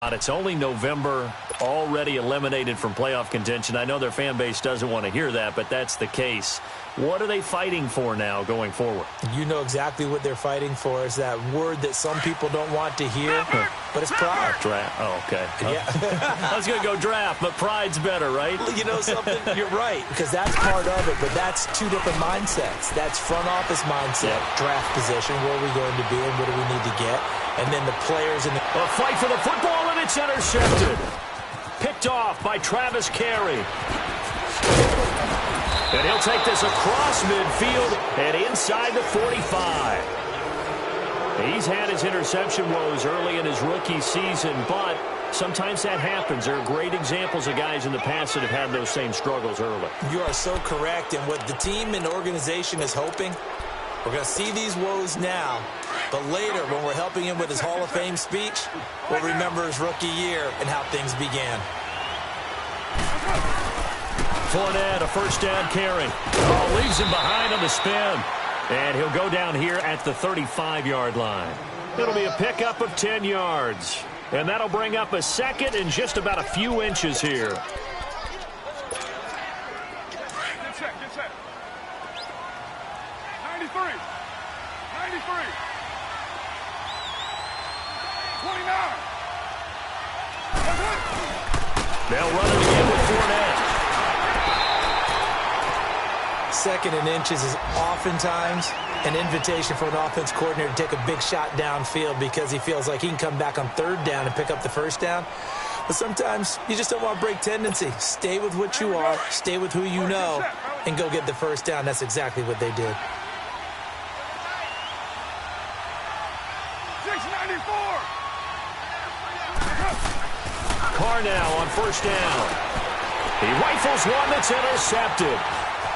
It's only November, already eliminated from playoff contention. I know their fan base doesn't want to hear that, but that's the case. What are they fighting for now going forward? You know exactly what they're fighting for. Is that word that some people don't want to hear, but it's pride. Draft. Oh, okay. Yeah. I was going to go draft, but pride's better, right? You know something? You're right, because that's part of it, but that's two different mindsets. That's front office mindset, draft position, where are we going to be and what do we need to get, and then the players in the... A fight for the football, and it's intercepted. Picked off by Travis Carey. And he'll take this across midfield and inside the 45. He's had his interception woes early in his rookie season, but sometimes that happens. There are great examples of guys in the past that have had those same struggles early. You are so correct, and what the team and organization is hoping, we're going to see these woes now, but later when we're helping him with his Hall of Fame speech, we'll remember his rookie year and how things began. Fournette, a first down carry. Oh, leaves him behind on the spin. And he'll go down here at the 35-yard line. It'll be a pickup of 10 yards. And that'll bring up a second and just about a few inches here. Get set. 93. 29. They'll run it again with Fournette. Second and inches is oftentimes an invitation for an offense coordinator to take a big shot downfield because he feels like he can come back on third down and pick up the first down. But sometimes you just don't want to break tendency. Stay with what you are, stay with who you know, and go get the first down. That's exactly what they did. 694. Carr now on first down. He rifles one that's intercepted.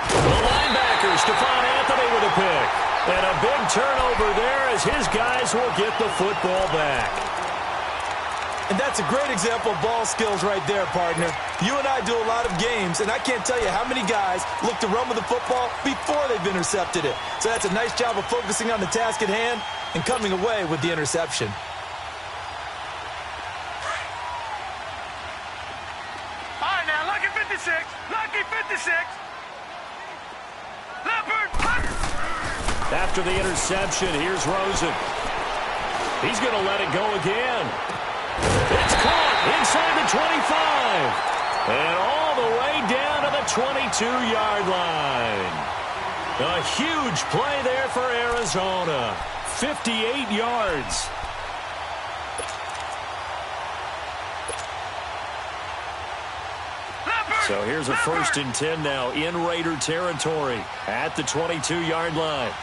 The linebacker, Stephon Anthony with a pick. And a big turnover there as his guys will get the football back. And that's a great example of ball skills right there, partner. You and I do a lot of games, and I can't tell you how many guys look to run with the football before they've intercepted it. So that's a nice job of focusing on the task at hand and coming away with the interception. All right, now, lucky 56. Lucky 56. After the interception, here's Rosen. He's going to let it go again. It's caught inside the 25. And all the way down to the 22-yard line. A huge play there for Arizona. 58 yards. So here's a 1st and 10 now in Raider territory at the 22-yard line.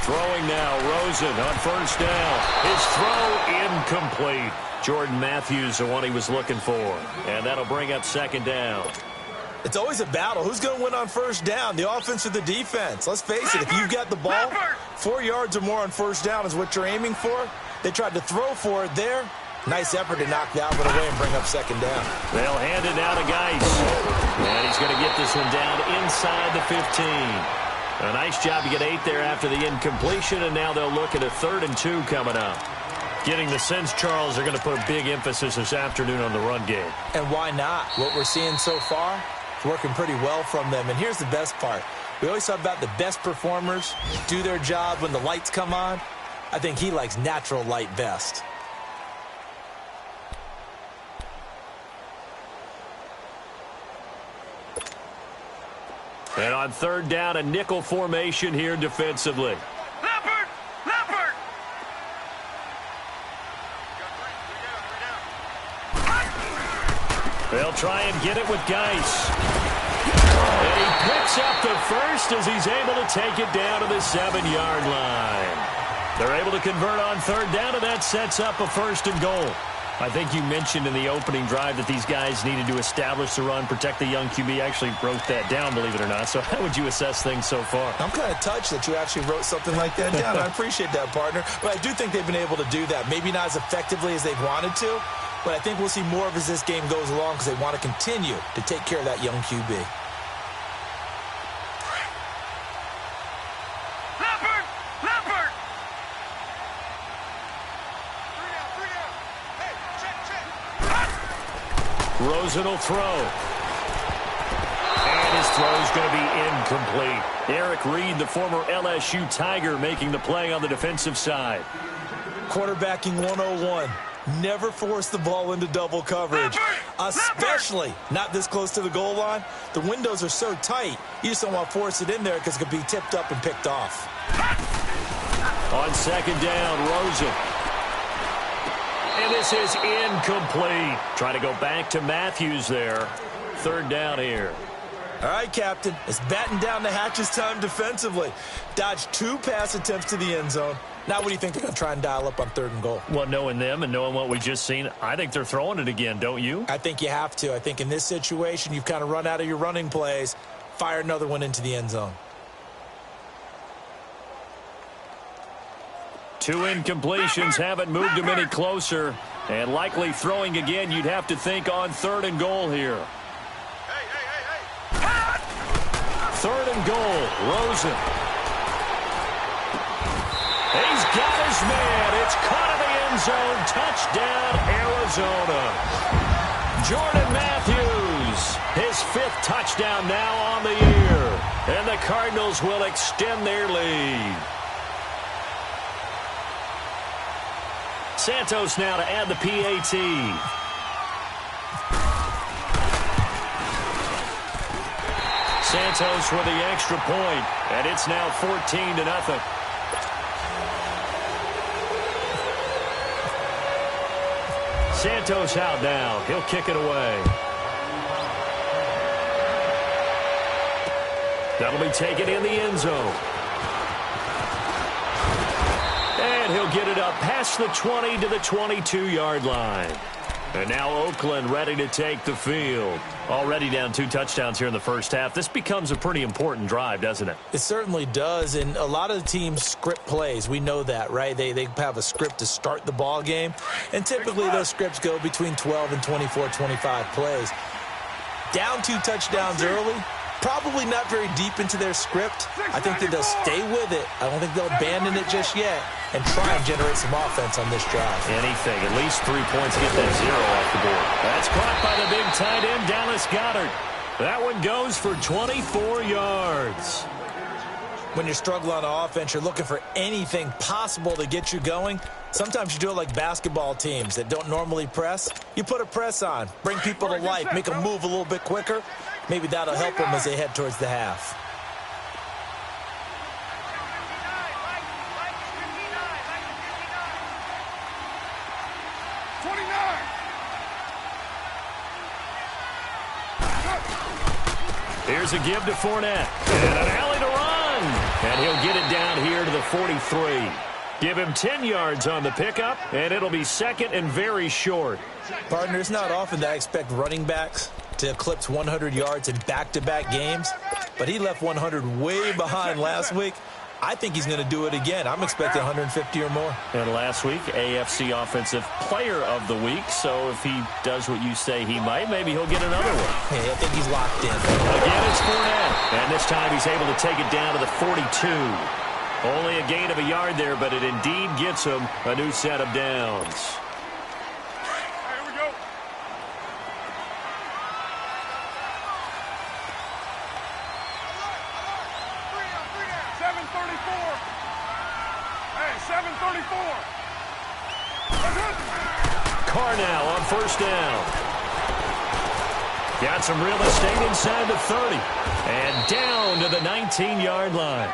Throwing now, Rosen on first down. His throw incomplete. Jordan Matthews, the one he was looking for. And that'll bring up second down. It's always a battle. Who's going to win on first down, the offense or the defense? Let's face it, if you've got the ball, 4 yards or more on first down is what you're aiming for. They tried to throw for it there. Nice effort to knock that one away and bring up second down. They'll hand it now to Geis. And he's going to get this one down inside the 15. A nice job to get 8 there after the incompletion, and now they'll look at a 3rd and 2 coming up. Getting the sense, Charles, they're going to put a big emphasis this afternoon on the run game. And why not? What we're seeing so far is working pretty well from them. And here's the best part. We always talk about the best performers do their job when the lights come on. I think he likes natural light best. And on 3rd down, a nickel formation here defensively. Leopard! They'll try and get it with Geis. And he picks up the first as he's able to take it down to the 7-yard line. They're able to convert on 3rd down, and that sets up a 1st and goal. I think you mentioned in the opening drive that these guys needed to establish the run, protect the young QB. I actually wrote that down, believe it or not. So how would you assess things so far? I'm kind of touched that you actually wrote something like that down. I appreciate that, partner. But I do think they've been able to do that. Maybe not as effectively as they've wanted to, but I think we'll see more of as this game goes along because they want to continue to take care of that young QB. Rosen will throw. And his throw is going to be incomplete. Eric Reed, the former LSU Tiger, making the play on the defensive side. Quarterbacking 101. Never force the ball into double coverage, especially not this close to the goal line. The windows are so tight, you just don't want to force it in there because it could be tipped up and picked off. On second down, Rosen. And this is incomplete. Trying to go back to Matthews there. Third down here. All right, Captain. It's batten down the hatches time defensively. Dodged 2 pass attempts to the end zone. Now what do you think they're going to try and dial up on 3rd and goal? Well, knowing them and knowing what we just seen, I think they're throwing it again, don't you? I think you have to. I think in this situation, you've kind of run out of your running plays. Fire another one into the end zone. 2 incompletions haven't moved him any closer. And likely throwing again, you'd have to think on 3rd and goal here. 3rd and goal, Rosen. He's got his man. It's caught in the end zone. Touchdown, Arizona. Jordan Matthews, his 5th touchdown now on the year. And the Cardinals will extend their lead. Santos now to add the PAT. Santos for the extra point, and it's now 14-0. Santos out now. He'll kick it away. That'll be taken in the end zone. And he'll get it up past the 20 to the 22-yard line. And now Oakland ready to take the field. Already down 2 touchdowns here in the first half. This becomes a pretty important drive, doesn't it? It certainly does, and a lot of the teams script plays. We know that, right? They have a script to start the ball game, and typically those scripts go between 12 and 24, 25 plays. Down 2 touchdowns early, probably not very deep into their script. I think that they'll stay with it. I don't think they'll abandon it just yet and try and generate some offense on this drive. Anything. At least 3 points. Get that 0 off the board. That's caught by the big tight end, Dallas Goedert. That one goes for 24 yards. When you're struggling on offense, you're looking for anything possible to get you going. Sometimes you do it like basketball teams that don't normally press. You put a press on, bring people to life, make them move a little bit quicker. Maybe that'll help them as they head towards the half. Here's a give to Fournette. And an alley to run. And he'll get it down here to the 43. Give him 10 yards on the pickup, and it'll be 2nd and very short. Partner, it's not often that I expect running backs to eclipse 100 yards in back-to-back games, but he left 100 way behind last week. I think he's going to do it again. I'm expecting 150 or more. And last week, AFC Offensive Player of the Week. So if he does what you say he might, maybe he'll get another one. Hey, I think he's locked in. Again, it's Fournette. And this time he's able to take it down to the 42. Only a gain of a yard there, but it indeed gets him a new set of downs. Here we go. Hey, 7:34. Carr now on first down. Got some real estate inside the 30. And down to the 19-yard line.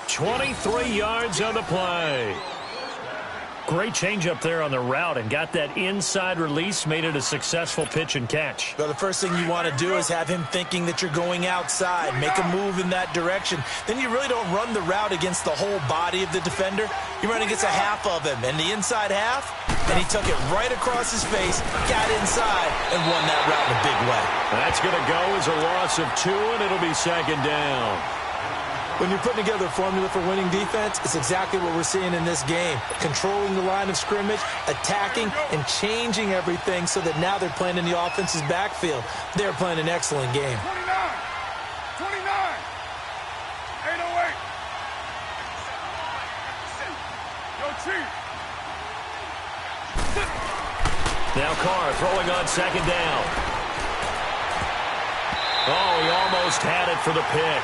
23 yards on the play. Great change up there on the route and got that inside release, made it a successful pitch and catch. Well, the first thing you want to do is have him thinking that you're going outside, make a move in that direction. Then you really don't run the route against the whole body of the defender. You run against a half of him, and the inside half, and he took it right across his face, got inside, and won that route in a big way. That's going to go as a loss of 2, and it'll be 2nd down. When you're putting together a formula for winning defense, it's exactly what we're seeing in this game. Controlling the line of scrimmage, attacking, and changing everything so that now they're playing in the offense's backfield. They're playing an excellent game. 29. 808. Yo, Chief. Now Carr throwing on 2nd down. Oh, he almost had it for the pick.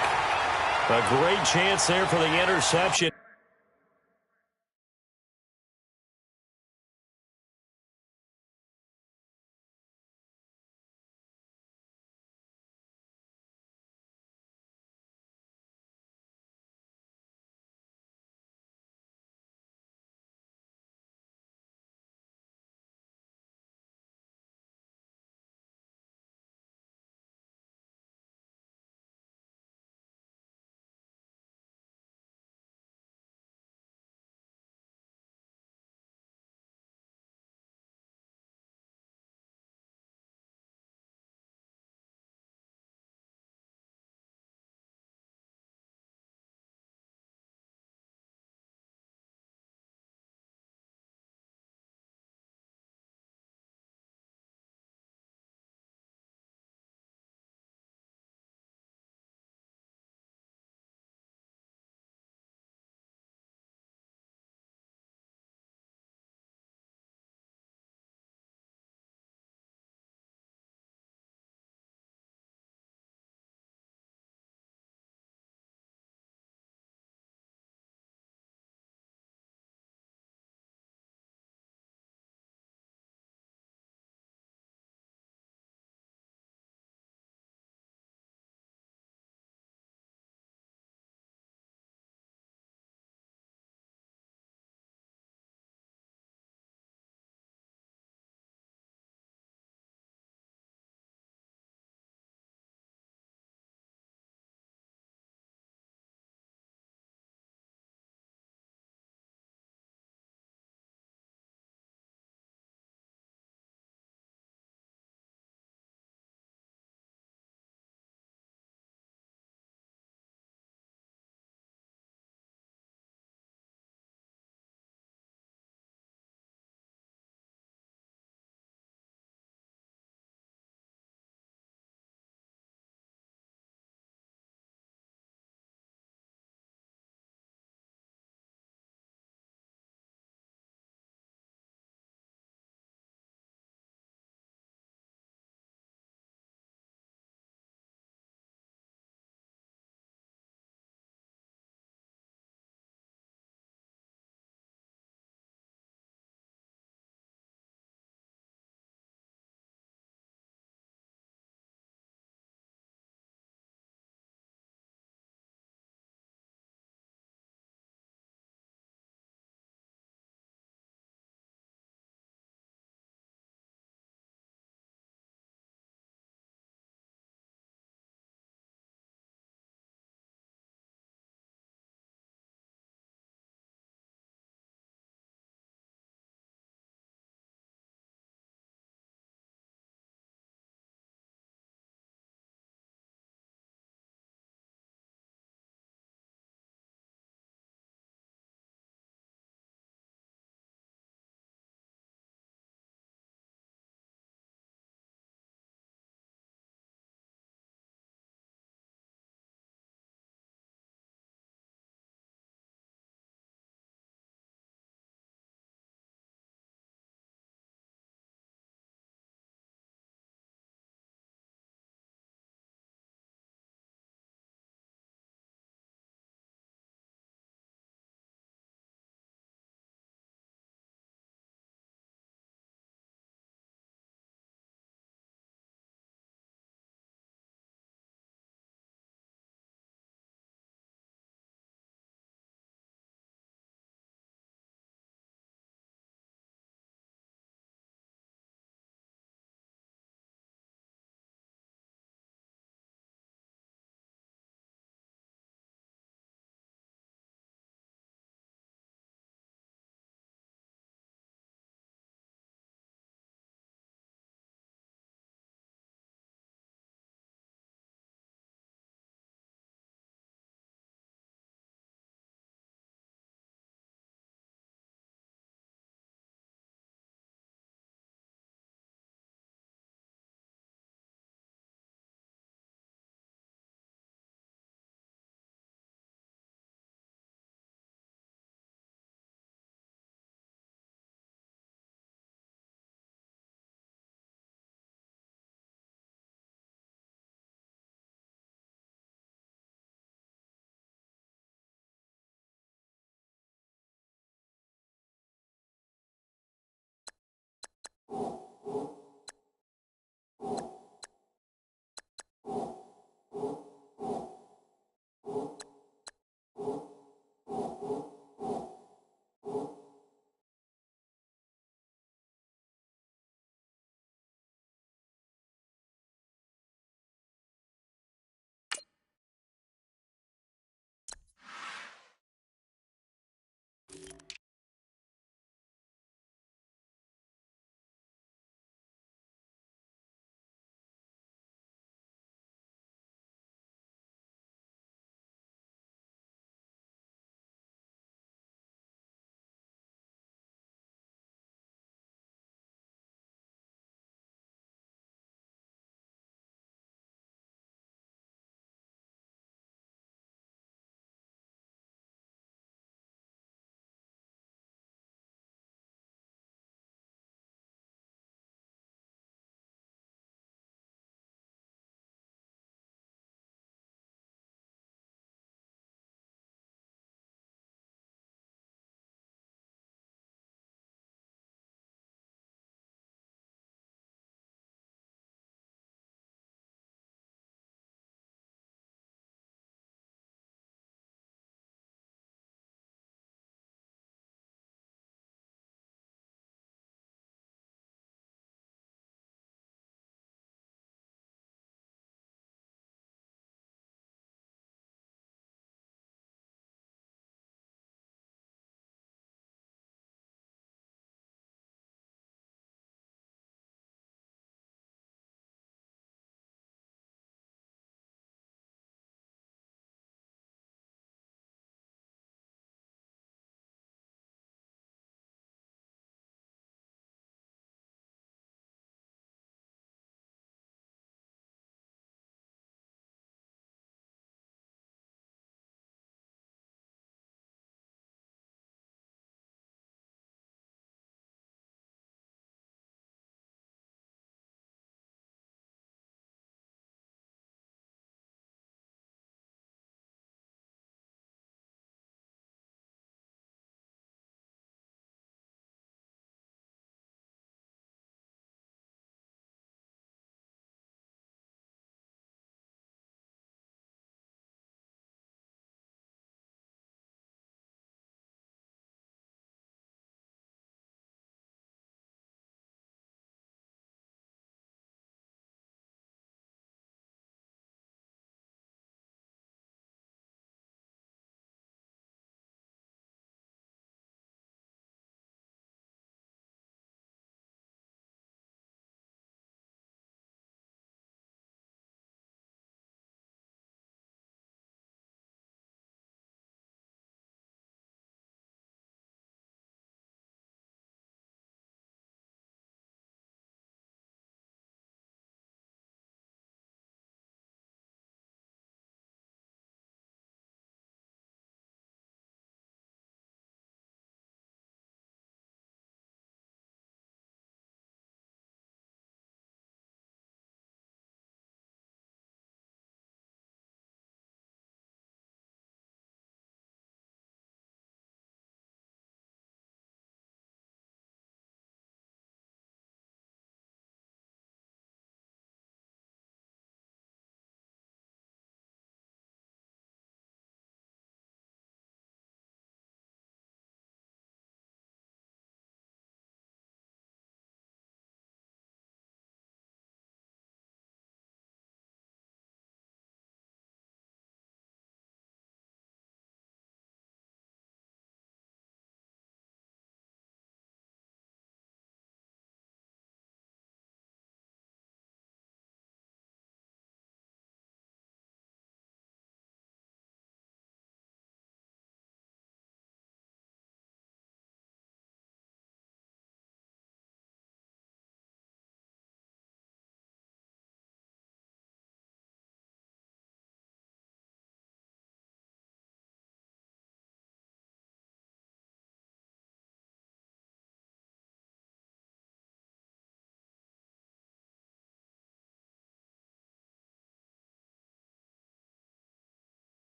A great chance there for the interception.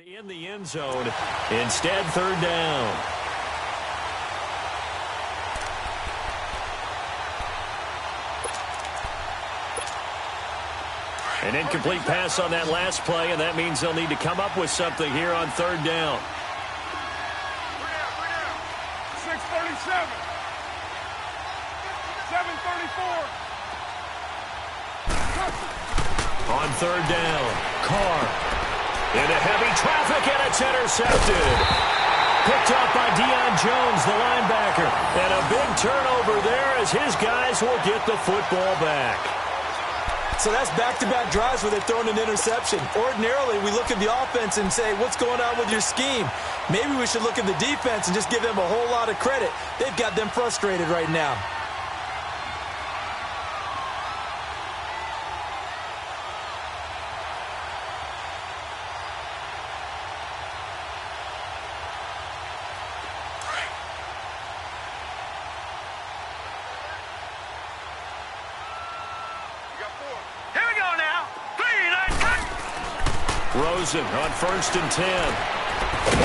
In the end zone. Instead, third down. An incomplete pass on that last play, and that means they'll need to come up with something here on third down. 6:37. 7:34. On third down, Carr into heavy traffic, and it's intercepted. Picked off by Deion Jones, the linebacker. And a big turnover there as his guys will get the football back. So that's back-to-back drives where they're throwing an interception. Ordinarily, we look at the offense and say, what's going on with your scheme? Maybe we should look at the defense and just give them a whole lot of credit. They've got them frustrated right now. Rosen on 1st and 10.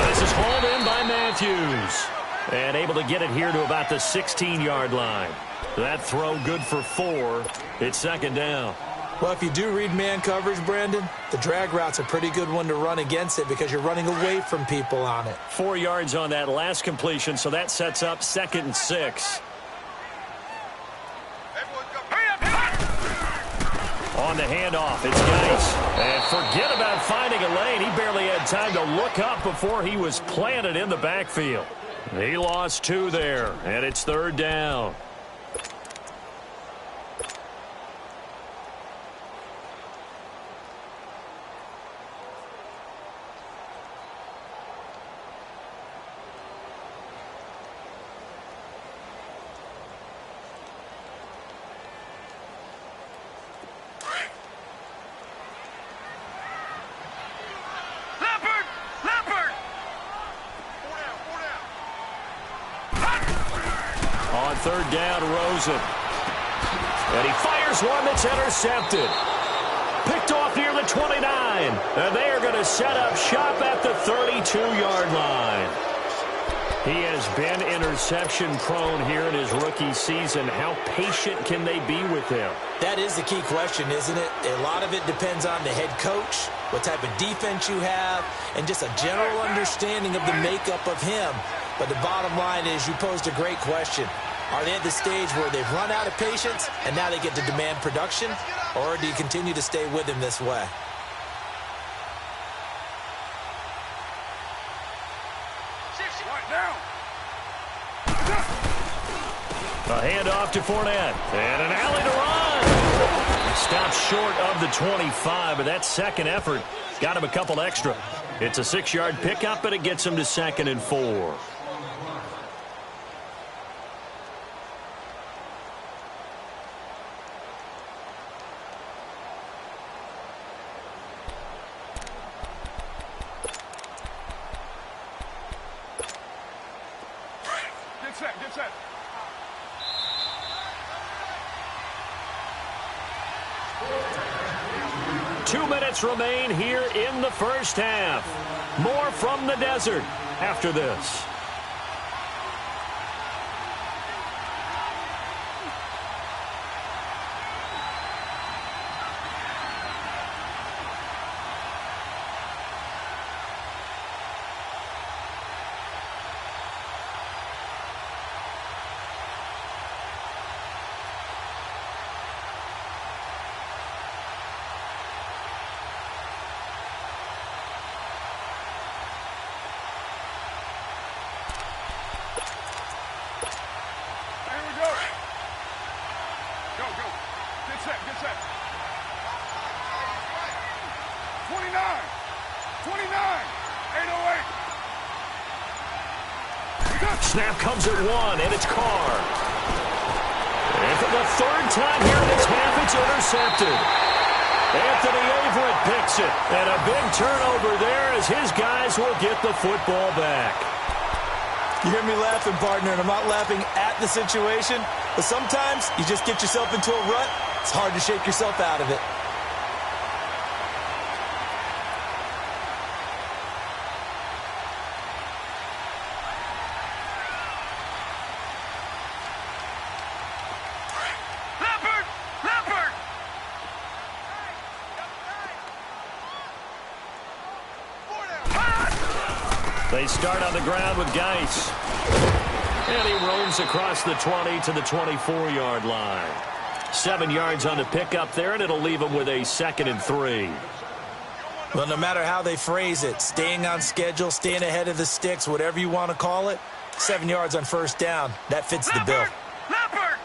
This is hauled in by Matthews. And able to get it here to about the 16-yard line. That throw good for 4. It's second down. Well, if you do read man coverage, Brandon, the drag route's a pretty good one to run against it because you're running away from people on it. 4 yards on that last completion, so that sets up 2nd and 6. On the handoff, it's Geis. And forget about finding a lane. He barely had time to look up before he was planted in the backfield. He lost 2 there, and it's third down. Third down, Rosen. And he fires one that's intercepted. Picked off near the 29. And they are going to set up shop at the 32-yard line. He has been interception-prone here in his rookie season. How patient can they be with him? That is the key question, isn't it? A lot of it depends on the head coach, what type of defense you have, and just a general understanding of the makeup of him. But the bottom line is you posed a great question. Are they at the stage where they've run out of patience and now they get to demand production? Or do you continue to stay with him this way? A handoff to Fournette. And an alley to run. Stopped short of the 25, but that second effort got him a couple extra. It's a 6-yard pickup, but it gets him to 2nd and 4. Get set. 2 minutes remain here in the first half. More from the desert after this. Get set. 29. 808. Snap comes at 1, and it's Carr. And for the 3rd time here in this half, it's intercepted. Anthony Averett picks it. And a big turnover there as his guys will get the football back. You hear me laughing, partner, and I'm not laughing at the situation, but sometimes you just get yourself into a rut. It's hard to shake yourself out of it. They start on the ground with Geis. And he roams across the 20 to the 24-yard line. 7 yards on the pickup there, and it'll leave him with a 2nd and 3. Well, no matter how they phrase it, staying on schedule, staying ahead of the sticks, whatever you want to call it, 7 yards on first down, that fits the bill. Leopard!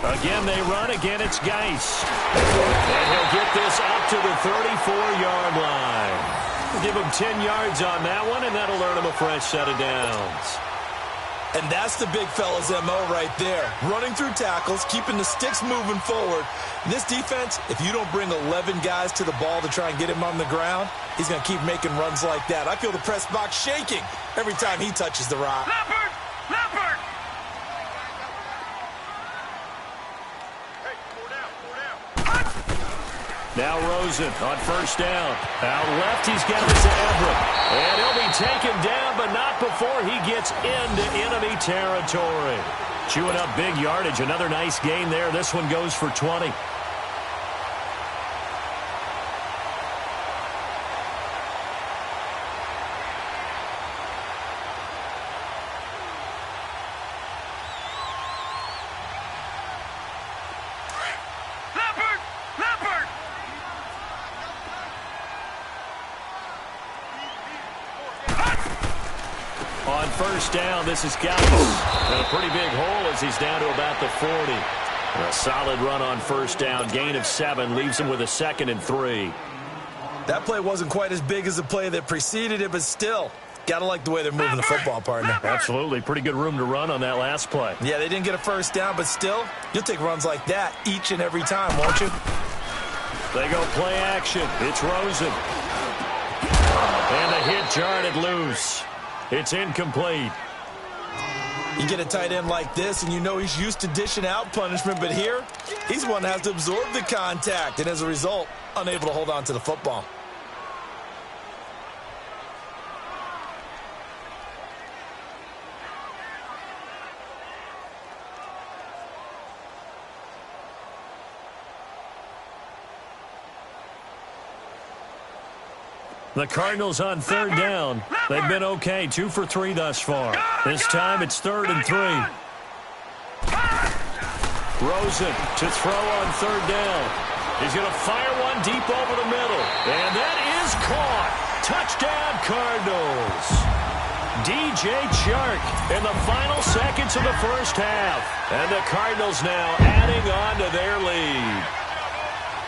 Again, they run. Again, it's Geis. And he'll get this up to the 34-yard line. Give him 10 yards on that one, and that'll earn him a fresh set of downs. And that's the big fella's MO right there. Running through tackles, keeping the sticks moving forward. This defense, if you don't bring 11 guys to the ball to try and get him on the ground, he's going to keep making runs like that. I feel the press box shaking every time he touches the rock. Leopard! Leopard! Now Rosen on first down. Out left, he's got it to Everett. And he'll be taken down, but not before he gets into enemy territory. Chewing up big yardage. Another nice gain there. This one goes for 20. On first down, this is Geis. And a pretty big hole as he's down to about the 40. And a solid run on first down. Gain of 7 leaves him with a 2nd and 3. That play wasn't quite as big as the play that preceded it, but still, got to like the way they're moving the football, partner. Absolutely. Pretty good room to run on that last play. Yeah, they didn't get a first down, but still, you'll take runs like that each and every time, won't you? They go play action. It's Rosen. And the hit jarred loose. It's incomplete. You get a tight end like this, and you know he's used to dishing out punishment, but here, he's one that has to absorb the contact, and as a result, unable to hold on to the football. The Cardinals on third down. They've been okay, 2 for 3 thus far. This time it's 3rd and 3. Rosen to throw on third down. He's going to fire one deep over the middle. And that is caught. Touchdown, Cardinals. DJ Chark in the final seconds of the first half. And the Cardinals now adding on to their lead.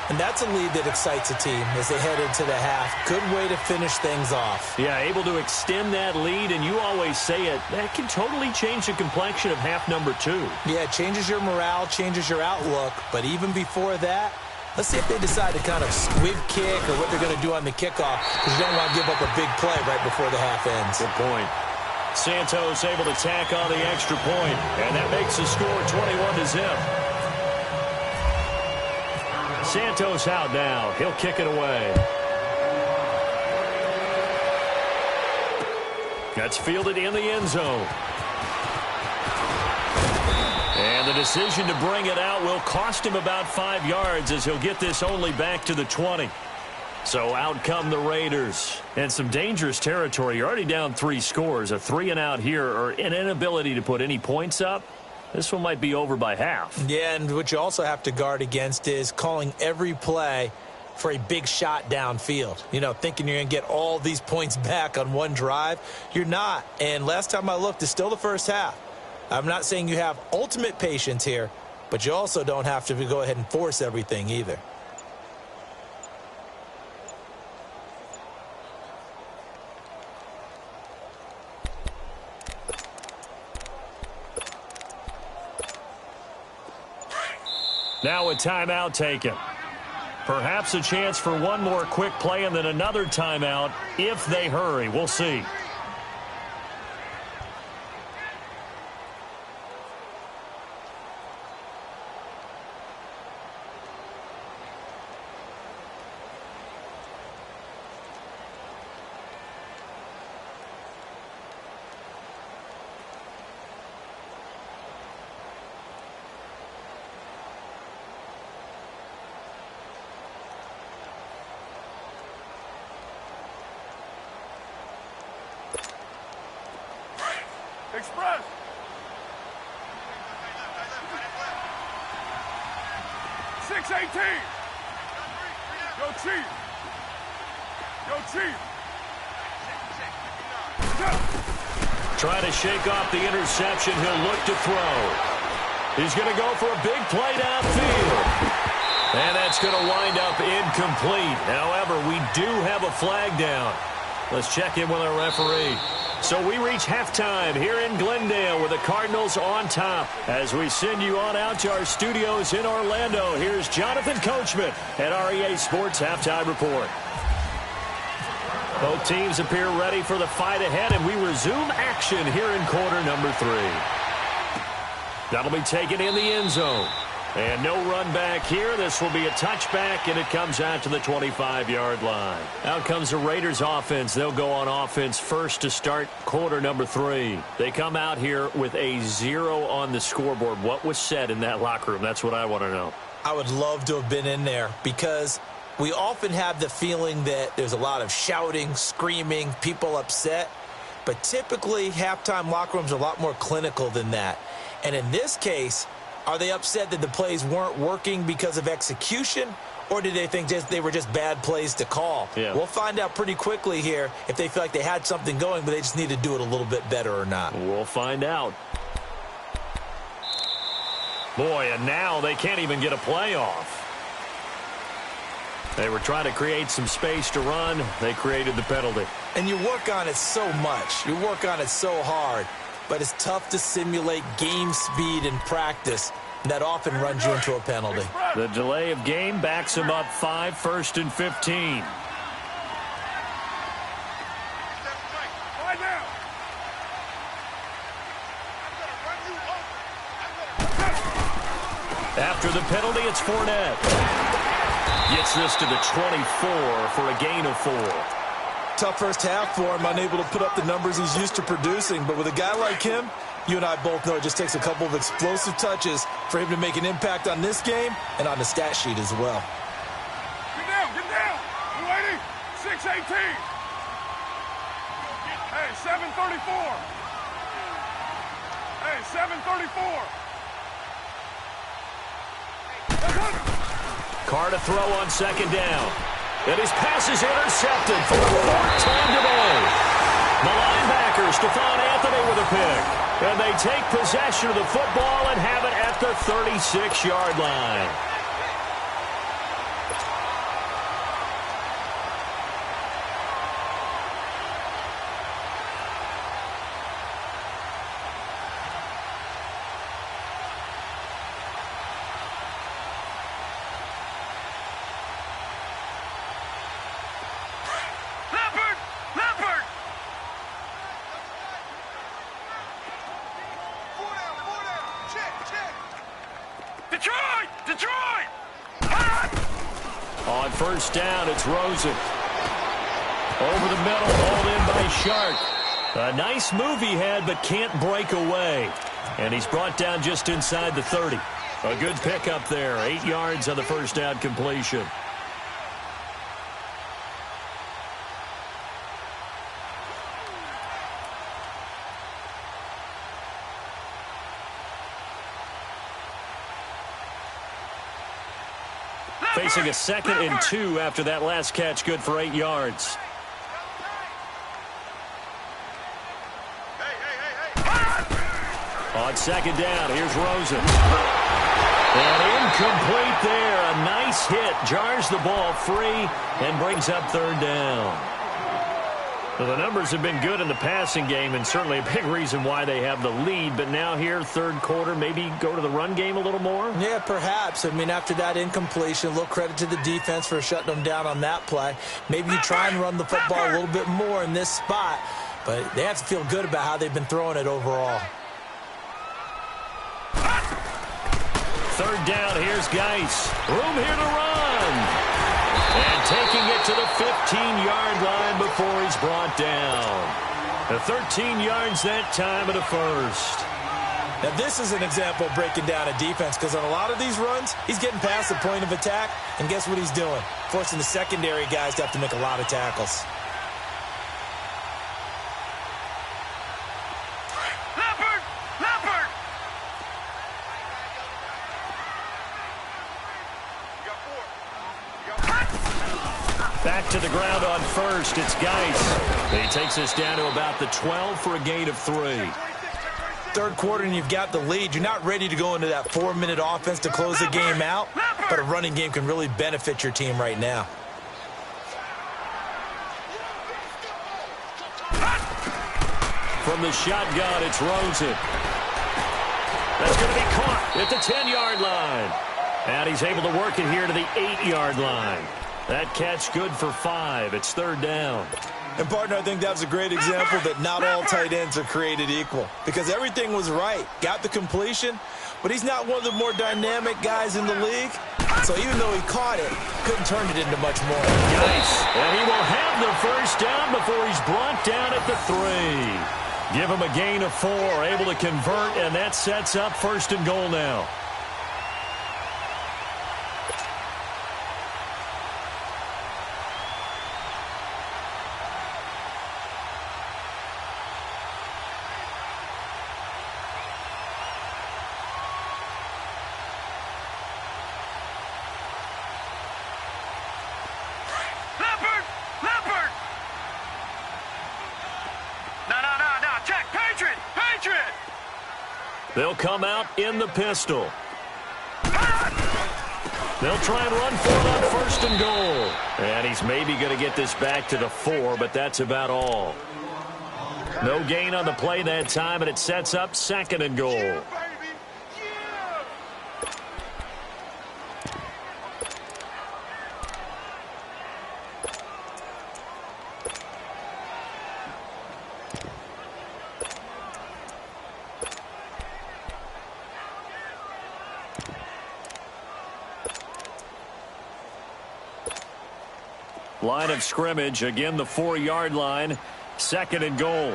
And that's a lead that excites a team as they head into the half. Good way to finish things off. Yeah, able to extend that lead, and you always say it, that can totally change the complexion of half number 2. Yeah, it changes your morale, changes your outlook. But even before that, let's see if they decide to kind of squib kick or what they're going to do on the kickoff, because you don't want to give up a big play right before the half ends. Good point. Santos able to tack on the extra point, and that makes the score 21-0. Santos out now. He'll kick it away. That's fielded in the end zone. And the decision to bring it out will cost him about 5 yards as he'll get this only back to the 20. So out come the Raiders. And some dangerous territory. You're already down 3 scores. A 3-and-out here or an inability to put any points up. This one might be over by half. Yeah, and what you also have to guard against is calling every play for a big shot downfield. You know, thinking you're going to get all these points back on one drive. You're not. And last time I looked, it's still the first half. I'm not saying you have ultimate patience here, but you also don't have to go ahead and force everything either. Now a timeout taken. Perhaps a chance for one more quick play and then another timeout if they hurry. We'll see. Express. .618. Yo, Chief. Yo, Chief. Trying to shake off the interception. He'll look to throw. He's going to go for a big play downfield. And that's going to wind up incomplete. However, we do have a flag down. Let's check in with our referee. So we reach halftime here in Glendale with the Cardinals on top. As we send you on out to our studios in Orlando, here's Jonathan Coachman at REA Sports Halftime Report. Both teams appear ready for the fight ahead, and we resume action here in quarter number 3. That'll be taken in the end zone. And no run back here. This will be a touchback, and it comes out to the 25-yard line. Out comes the Raiders offense. They'll go on offense first to start quarter number 3. They come out here with a 0 on the scoreboard. What was said in that locker room? That's what I want to know. I would love to have been in there because we often have the feeling that there's a lot of shouting, screaming, people upset. But typically, halftime locker rooms are a lot more clinical than that. And in this case, are they upset that the plays weren't working because of execution, or did they think they were just bad plays to call? Yeah. We'll find out pretty quickly here if they feel like they had something going, but they just need to do it a little bit better or not. We'll find out. Boy, and now they can't even get a play off. They were trying to create some space to run. They created the penalty. And you work on it so much. You work on it so hard. But it's tough to simulate game speed in practice. That often runs you into a penalty. The delay of game backs him up 5, 1st and 15. After the penalty, it's Fournette. Gets this to the 24 for a gain of 4. Tough first half for him, unable to put up the numbers he's used to producing. But with a guy like him, you and I both know it just takes a couple of explosive touches for him to make an impact on this game and on the stat sheet as well. Get down, get down. 280, 618. Hey, 734. Hey, 734. Carr to throw on second down. And his pass is intercepted for the 4th time today. The linebacker, Stephon Anthony, with a pick. And they take possession of the football and have it at the 36-yard line. Detroit! On first down, it's Rosen. Over the middle, hauled in by Shark. A nice move he had, but can't break away. And he's brought down just inside the 30. A good pickup there. 8 yards on the first down completion. Facing a 2nd and 2 after that last catch, good for 8 yards. On second down, here's Rosen. And incomplete there. A nice hit. Jars the ball free and brings up 3rd down. Well, the numbers have been good in the passing game, and certainly a big reason why they have the lead. But now here, 3rd quarter, maybe go to the run game a little more? Yeah, perhaps. I mean, after that incompletion, a little credit to the defense for shutting them down on that play. Maybe you try and run the football a little bit more in this spot. But they have to feel good about how they've been throwing it overall. 3rd down, here's Geis. Room here to run. And taking it to the 15-yard line before he's brought down. The 13 yards that time at a 1st. Now, this is an example of breaking down a defense because on a lot of these runs, he's getting past the point of attack, and guess what he's doing? Forcing the secondary guys to have to make a lot of tackles. Back to the ground on first. It's Geis. He takes us down to about the 12 for a gain of 3. Third quarter and you've got the lead. You're not ready to go into that 4-minute offense to close the game out, but a running game can really benefit your team right now. From the shotgun, it's Rosen. That's going to be caught at the 10-yard line. And he's able to work it here to the 8-yard line. That catch good for 5. It's third down. And, partner, I think that was a great example that not all tight ends are created equal because everything was right. Got the completion, but he's not one of the more dynamic guys in the league. So even though he caught it, couldn't turn it into much more. Nice. And he will have the first down before he's brought down at the 3. Give him a gain of 4, able to convert, and that sets up first and goal now. They'll come out in the pistol. They'll try and run for it on first and goal. And he's maybe going to get this back to the 4, but that's about all. No gain on the play that time, and it sets up second and goal. Line of scrimmage, again the 4-yard line, second and goal.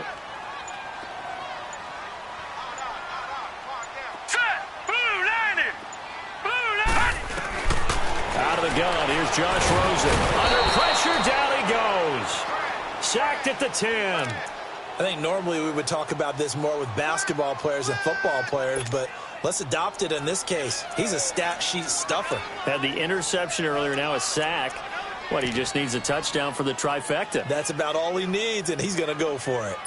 Out of the gun, here's Josh Rosen. Under pressure, down he goes. Sacked at the 10. I think normally we would talk about this more with basketball players and football players, but let's adopt it in this case. He's a stat sheet stuffer. Had the interception earlier, now a sack. What, he just needs a touchdown for the trifecta. That's about all he needs, and he's going to go for it.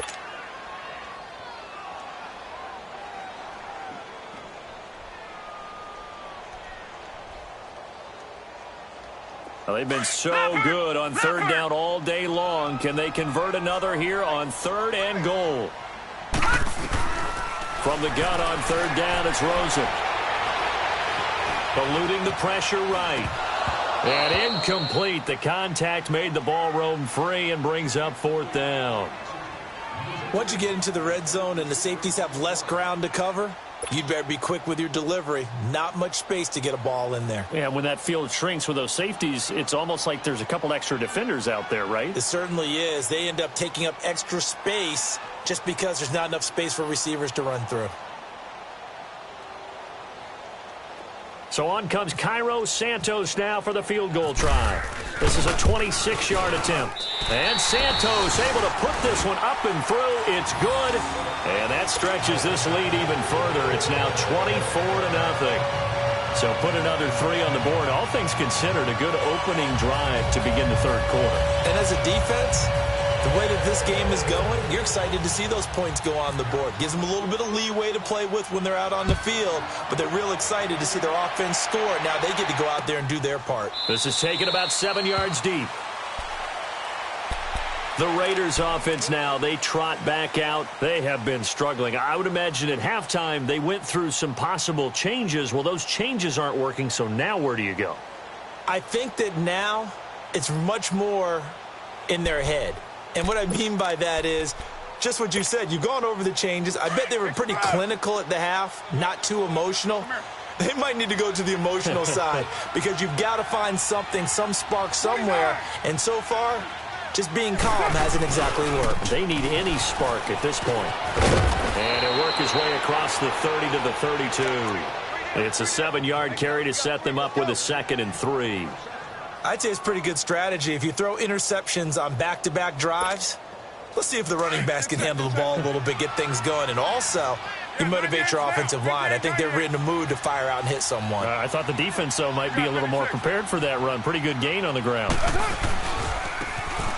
Well, they've been so good on third down all day long. Can they convert another here on third and goal? From the gun on third down, it's Rosen. Eluding the pressure right. And incomplete. The contact made the ball roam free and brings up fourth down. Once you get into the red zone and the safeties have less ground to cover, you'd better be quick with your delivery. Not much space to get a ball in there. Yeah, when that field shrinks with those safeties, it's almost like there's a couple extra defenders out there, right? It certainly is. They end up taking up extra space just because there's not enough space for receivers to run through. So on comes Cairo Santos now for the field goal try. This is a 26-yard attempt. And Santos able to put this one up and through. It's good. And that stretches this lead even further. It's now 24-0. So put another 3 on the board. All things considered, a good opening drive to begin the third quarter. And as a defense, the way that this game is going, you're excited to see those points go on the board. Gives them a little bit of leeway to play with when they're out on the field, but they're real excited to see their offense score. Now they get to go out there and do their part. This is taken about 7 yards deep. The Raiders offense now, they trot back out. They have been struggling. I would imagine at halftime they went through some possible changes. Well, those changes aren't working, so now where do you go? I think that now it's much more in their head. And what I mean by that is just what you said. You've gone over the changes. I bet they were pretty clinical at the half, not too emotional. They might need to go to the emotional side because you've got to find something, some spark somewhere. And so far, just being calm hasn't exactly worked. They need any spark at this point. And he'll work his way across the 30 to the 32. It's a 7-yard carry to set them up with a 2nd and 3. I'd say it's pretty good strategy. If you throw interceptions on back-to-back drives, let's see if the running backs can handle the ball a little bit, get things going. And also, you motivate your offensive line. I think they're in the mood to fire out and hit someone. I thought the defense, though, might be a little more prepared for that run. Pretty good gain on the ground.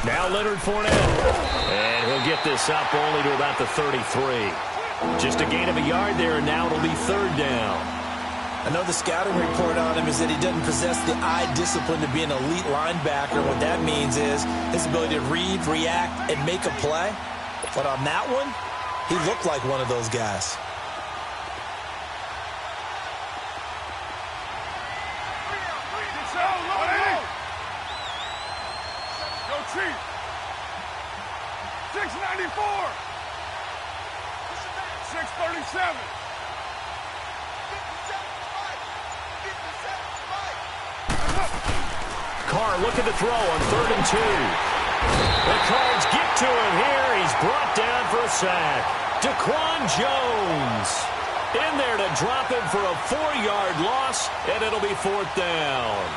Now Leonard Fournette. And he'll get this up only to about the 33. Just a gain of a yard there, and now it'll be third down. I know the scouting report on him is that he doesn't possess the eye discipline to be an elite linebacker. What that means is his ability to read, react, and make a play. But on that one, he looked like one of those guys. Go Chief. 694. 637. Carr looking to throw on 3rd and 2. The Cards get to him here. He's brought down for a sack. Daquan Jones in there to drop him for a 4-yard loss, and it'll be 4th down.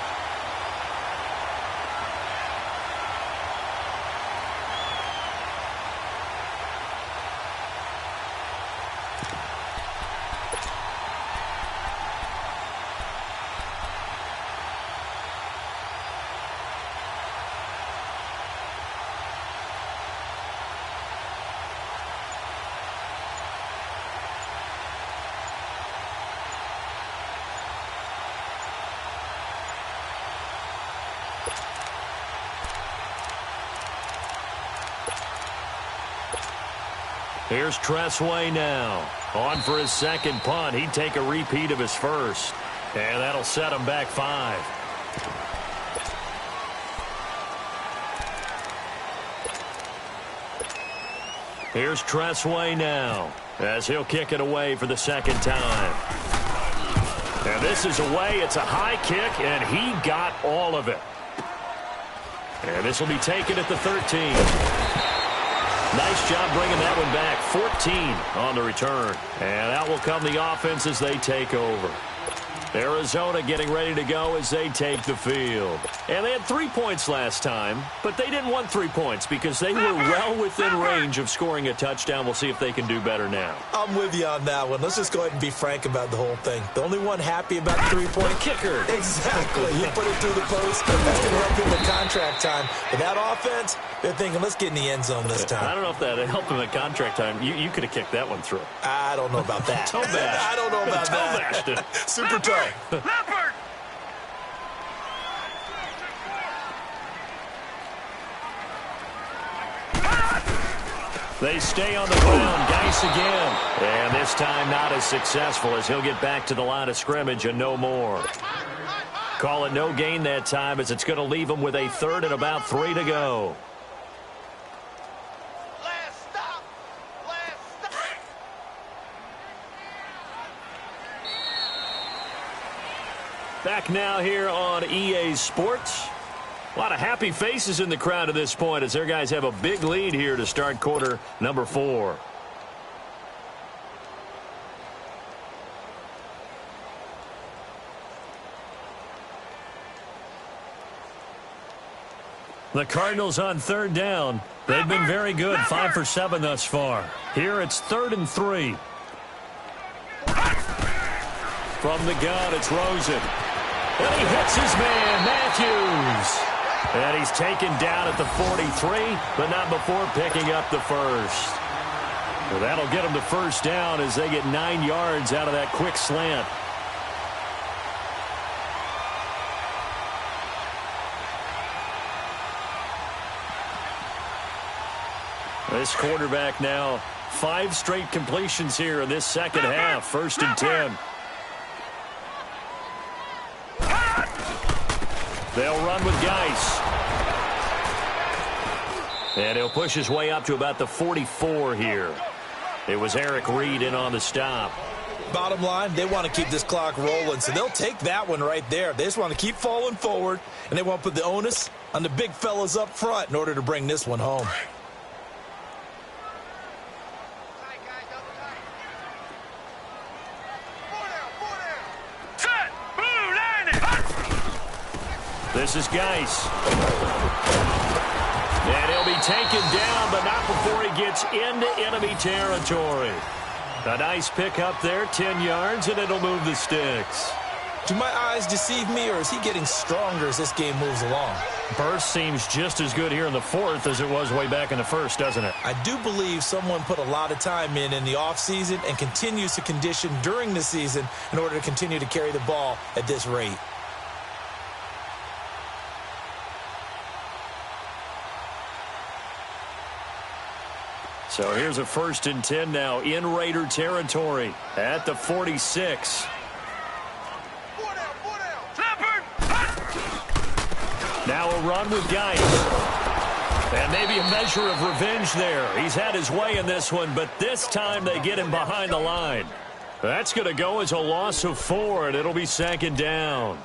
Here's Tressway now. On for his second punt. He'd take a repeat of his first. And that'll set him back 5. Here's Tressway now as he'll kick it away for the second time. And this is away. It's a high kick, and he got all of it. And this will be taken at the 13. Nice job bringing that one back. 14 on the return. And out will come the offense as they take over. Arizona getting ready to go as they take the field. And they had 3 points last time, but they didn't want 3 points because they were well within range of scoring a touchdown. We'll see if they can do better now. I'm with you on that one. Let's just go ahead and be frank about the whole thing. The only one happy about the 3-point kicker. Exactly. You put it through the post. That's going to help him in contract time. But that offense, they're thinking, let's get in the end zone this time. I don't know if that helped him at contract time. You could have kicked that one through. I don't know about that. Toe bash. I don't know about that. Toe bashed it. Super toe. Leopard! They stay on the ground. Geis again. And this time not as successful as he'll get back to the line of scrimmage and no more. Call it no gain that time as it's going to leave him with a 3rd and about 3 to go. Last stop! Last stop! Back now here on EA Sports. A lot of happy faces in the crowd at this point as their guys have a big lead here to start quarter number 4. The Cardinals on 3rd down. They've been very good, 5 for 7 thus far. Here it's 3rd and 3. From the gun, it's Rosen. And he hits his man, Matthews. And he's taken down at the 43, but not before picking up the first. Well, that'll get him the first down as they get 9 yards out of that quick slant. This quarterback now, 5 straight completions here in this second half. 1st and 10. They'll run with Geis. And he'll push his way up to about the 44 here. It was Eric Reed in on the stop. Bottom line, they want to keep this clock rolling, so they'll take that one right there. They just want to keep falling forward, and they want to put the onus on the big fellas up front in order to bring this one home. This is Geis. And he'll be taken down, but not before he gets into enemy territory. A nice pick up there, 10 yards, and it'll move the sticks. Do my eyes deceive me, or is he getting stronger as this game moves along? Burst seems just as good here in the fourth as it was way back in the first, doesn't it? I do believe someone put a lot of time in the offseason and continues to condition during the season in order to continue to carry the ball at this rate. So here's a 1st and 10 now in Raider territory at the 46. Now a run with Geis. And maybe a measure of revenge there. He's had his way in this one, but this time they get him behind the line. That's going to go as a loss of 4, and it'll be 2nd down.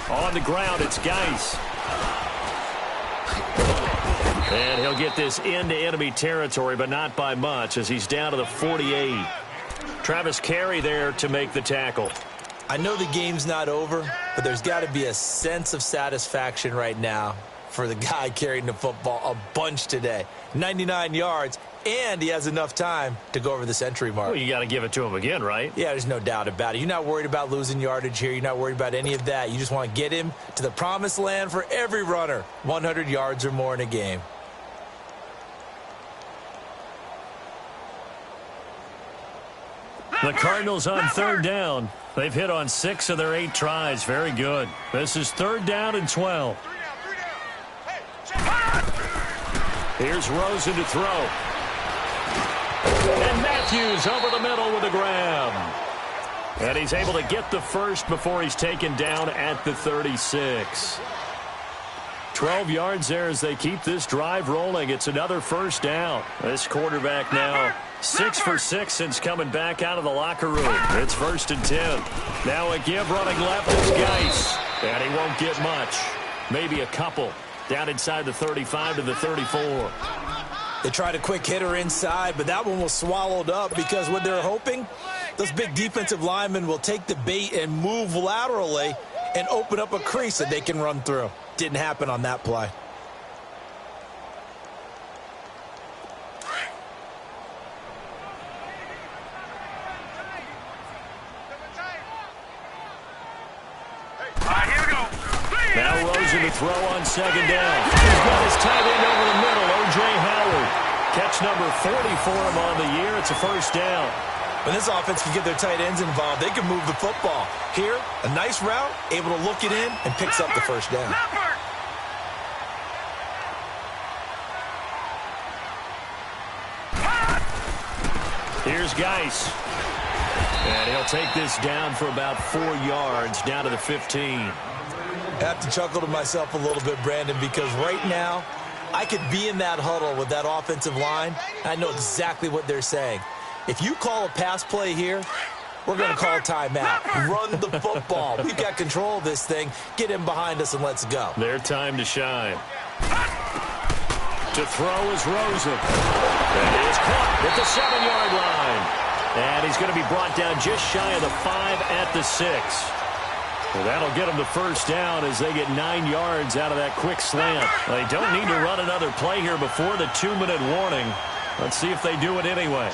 On the ground, it's Geis. And he'll get this into enemy territory, but not by much, as he's down to the 48. Travis Carey there to make the tackle. I know the game's not over, but there's got to be a sense of satisfaction right now for the guy carrying the football a bunch today. 99 yards, and he has enough time to go over the century mark. Well, you got to give it to him again, right? Yeah, there's no doubt about it. You're not worried about losing yardage here. You're not worried about any of that. You just want to get him to the promised land for every runner. 100 yards or more in a game. The Cardinals on 3rd down. They've hit on 6 of their 8 tries. Very good. This is 3rd down and 12. Here's Rosen to throw. And Matthews over the middle with a grab. And he's able to get the first before he's taken down at the 36. 12 yards there as they keep this drive rolling. It's another 1st down. This quarterback now 6 for 6 since coming back out of the locker room. It's 1st and 10. Now a give running left is Geis. And he won't get much. Maybe a couple. Down inside the 35 to the 34. They tried a quick hitter inside, but that one was swallowed up because what they're hoping, those big defensive linemen will take the bait and move laterally and open up a crease that they can run through. Didn't happen on that play. Now Rosen to throw on 2nd down. He's got his tight end over the middle, O.J. Howard. Catch number 40 for him on the year. It's a 1st down. When this offense can get their tight ends involved, they can move the football. Here, a nice route, able to look it in, and picks up the 1st down. Here's Geis. And he'll take this down for about 4 yards, down to the 15. I have to chuckle to myself a little bit, Brandon, because right now I could be in that huddle with that offensive line. I know exactly what they're saying. If you call a pass play here, we're going to call a timeout. Run the football. We've got control of this thing. Get him behind us and let's go. Their time to shine. To throw is Rosen. And he is caught at the 7-yard line. And he's going to be brought down just shy of the 5 at the 6. Well, that'll get them the 1st down as they get 9 yards out of that quick slant. They don't need to run another play here before the 2-minute warning. Let's see if they do it anyway.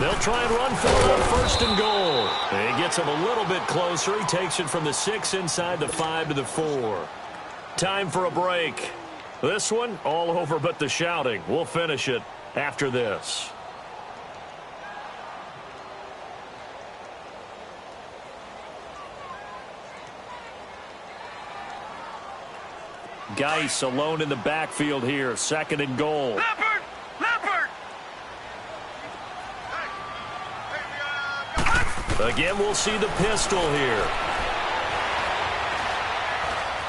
They'll try and run for it on 1st and goal. He gets him a little bit closer. He takes it from the 6 inside the 5 to the 4. Time for a break. This one, all over but the shouting. We'll finish it after this. Geis alone in the backfield here. 2nd and goal. Leopard! Leopard! Again, we'll see the pistol here.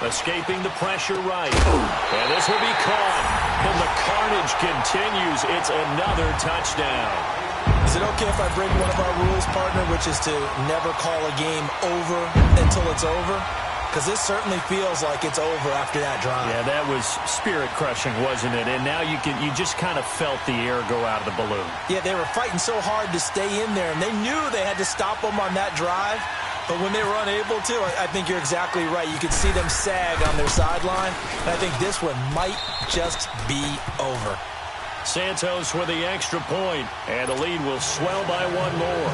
Escaping the pressure right. And this will be caught. And the carnage continues. It's another touchdown. Is it okay if I break one of our rules, partner, which is to never call a game over until it's over? because this certainly feels like it's over after that drive. Yeah, that was spirit-crushing, wasn't it? And now you just kind of felt the air go out of the balloon. Yeah, they were fighting so hard to stay in there, and they knew they had to stop them on that drive. But when they were unable to, I think you're exactly right. You could see them sag on their sideline, and I think this one might just be over. Santos with the extra point, and the lead will swell by one more.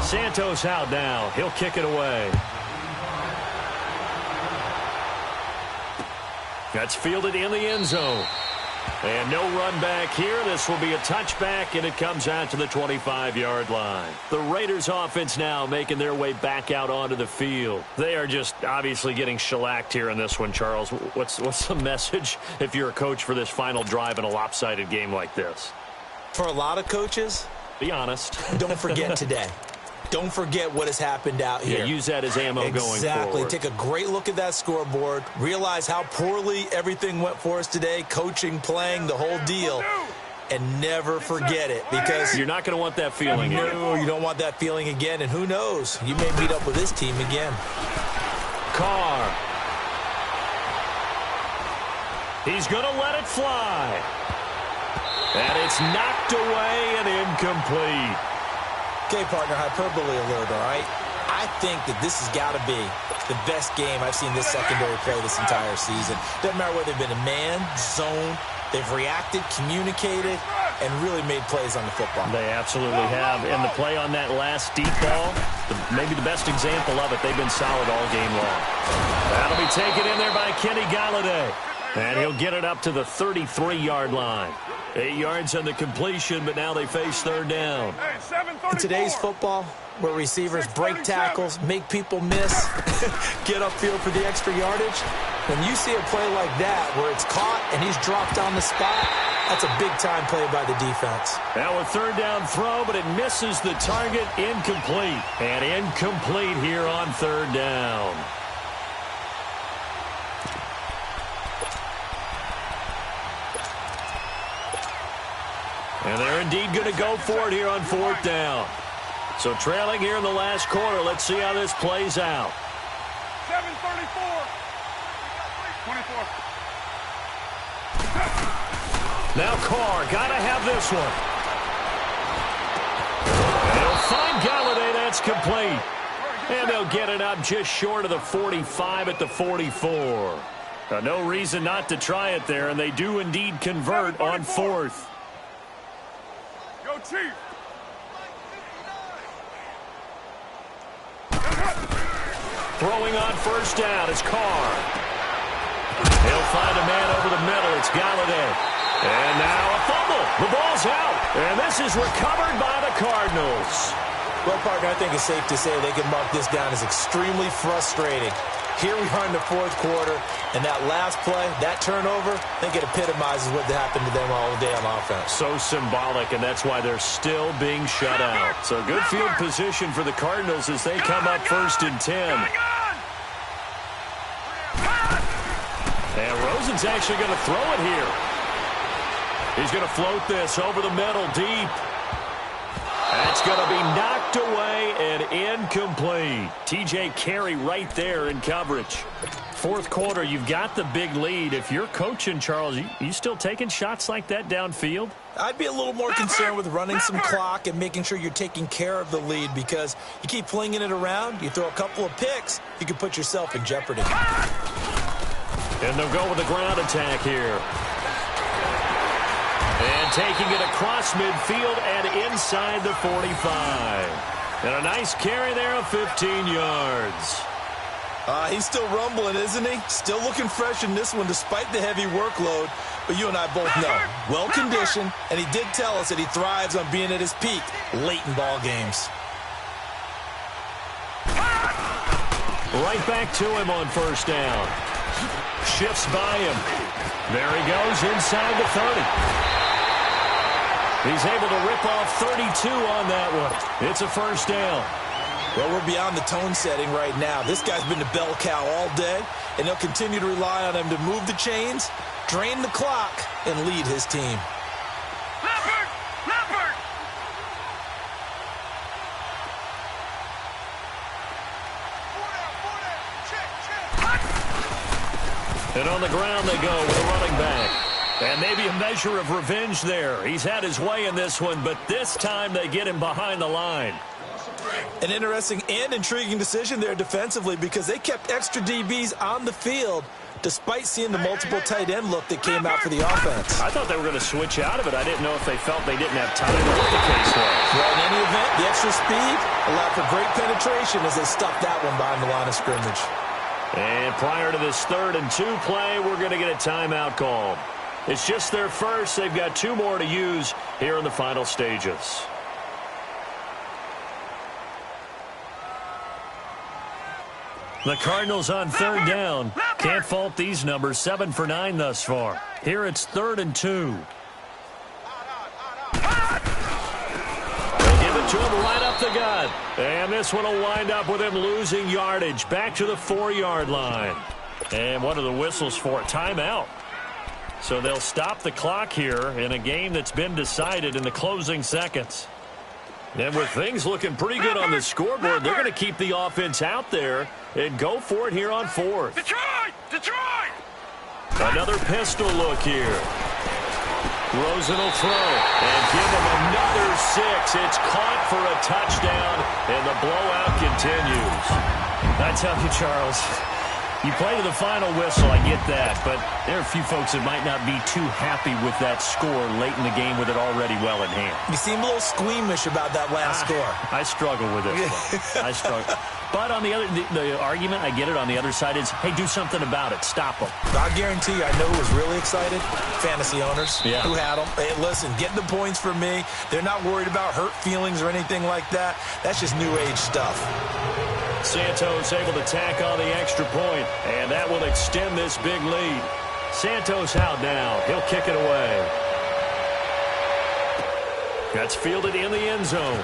Santos out now. He'll kick it away. That's fielded in the end zone. And no run back here. This will be a touchback, and it comes out to the 25-yard line. The Raiders offense now making their way back out onto the field. They are just obviously getting shellacked here in this one, Charles. What's the message if you're a coach for this final drive in a lopsided game like this? For a lot of coaches, be honest. Don't forget today. Don't forget what has happened out here. Yeah, use that as ammo going forward. Exactly. Take a great look at that scoreboard. Realize how poorly everything went for us today, coaching, playing, the whole deal. And never forget it, because you're not going to want that feeling here. No, you don't want that feeling again. And who knows? You may meet up with this team again. Carr. He's going to let it fly. And it's knocked away and incomplete. Okay, partner, hyperbole alert, all right? I think that this has got to be the best game I've seen this secondary play this entire season. Doesn't matter whether they've been a man, zone, they've reacted, communicated, and really made plays on the football. They absolutely have. And the play on that last deep ball, maybe the best example of it, they've been solid all game long. That'll be taken in there by Kenny Galladay. And he'll get it up to the 33-yard line. 8 yards on the completion, but now they face third down. In today's football, where receivers break tackles, make people miss, get upfield for the extra yardage, when you see a play like that where it's caught and he's dropped on the spot, that's a big-time play by the defense. Now a third down throw, but it misses the target, incomplete. And incomplete here on third down. And they're indeed going to go for it here on fourth down. So trailing here in the last quarter. Let's see how this plays out. 7:34. 24. Now Carr, got to have this one. And he'll find Galladay. That's complete. And they'll get it up just short of the 45 at the 44. No reason not to try it there, and they do indeed convert on fourth. Go Chief. Throwing on first down is Carr. He'll find a man over the middle. It's Galladay. And now a fumble. The ball's out. And this is recovered by the Cardinals. Well, partner, I think it's safe to say they can mark this down as extremely frustrating. Here we are in the fourth quarter, and that last play, that turnover, I think it epitomizes what happened to them all day on offense. So symbolic, and that's why they're still being shut out. So good field position for the Cardinals as they come up first and 10. And Rosen's actually going to throw it here. He's going to float this over the middle deep. That's going to be knocked away and incomplete. TJ Carey right there in coverage. Fourth quarter, you've got the big lead. If you're coaching, Charles, you still taking shots like that downfield? I'd be a little more concerned with running some clock and making sure you're taking care of the lead, because you keep flinging it around, you throw a couple of picks, you can put yourself in jeopardy. And they'll go with the ground attack here. And taking it across midfield and inside the 45. And a nice carry there of 15 yards. He's still rumbling, isn't he? Still looking fresh in this one despite the heavy workload. But you and I both know, well-conditioned, and he did tell us that he thrives on being at his peak late in ball games. Right back to him on first down. Shifts by him. There he goes inside the 30. He's able to rip off 32 on that one. It's a first down. Well, we're beyond the tone setting right now. This guy's been the bell cow all day, and they'll continue to rely on him to move the chains, drain the clock, and lead his team. Leopard! Leopard! And on the ground they go with a running back. And maybe a measure of revenge there. He's had his way in this one, but this time they get him behind the line. An interesting and intriguing decision there defensively because they kept extra DBs on the field despite seeing the multiple tight end look that came out for the offense. I thought they were going to switch out of it. I didn't know if they felt they didn't have time or what the case was. Well, in any event, the extra speed allowed for great penetration as they stuffed that one behind the line of scrimmage. And prior to this 3rd and 2 play, we're going to get a timeout called. It's just their first. They've got 2 more to use here in the final stages. The Cardinals on 3rd down. Can't fault these numbers. 7 for 9 thus far. Here it's 3rd and 2. They give it to him right up the gut. And this one will wind up with him losing yardage. Back to the 4-yard line. And what are the whistles for? Timeout. So they'll stop the clock here in a game that's been decided in the closing seconds. And with things looking pretty good on the scoreboard, they're going to keep the offense out there and go for it here on 4th. Detroit! Detroit! Another pistol look here. Rosen will throw and give him another 6. It's caught for a touchdown, and the blowout continues. I tell you, Charles, you play to the final whistle, I get that, but there are a few folks that might not be too happy with that score late in the game with it already well in hand. You seem a little squeamish about that last score. I struggle with it. I struggle. But on the other, the argument, I get it, on the other side is, hey, do something about it. Stop them. I guarantee you, I know who was really excited. Fantasy owners who had them. Hey, listen, get the points for me. They're not worried about hurt feelings or anything like that. That's just new age stuff. Santos able to tack on the extra point, and that will extend this big lead. Santos out now. He'll kick it away. That's fielded in the end zone.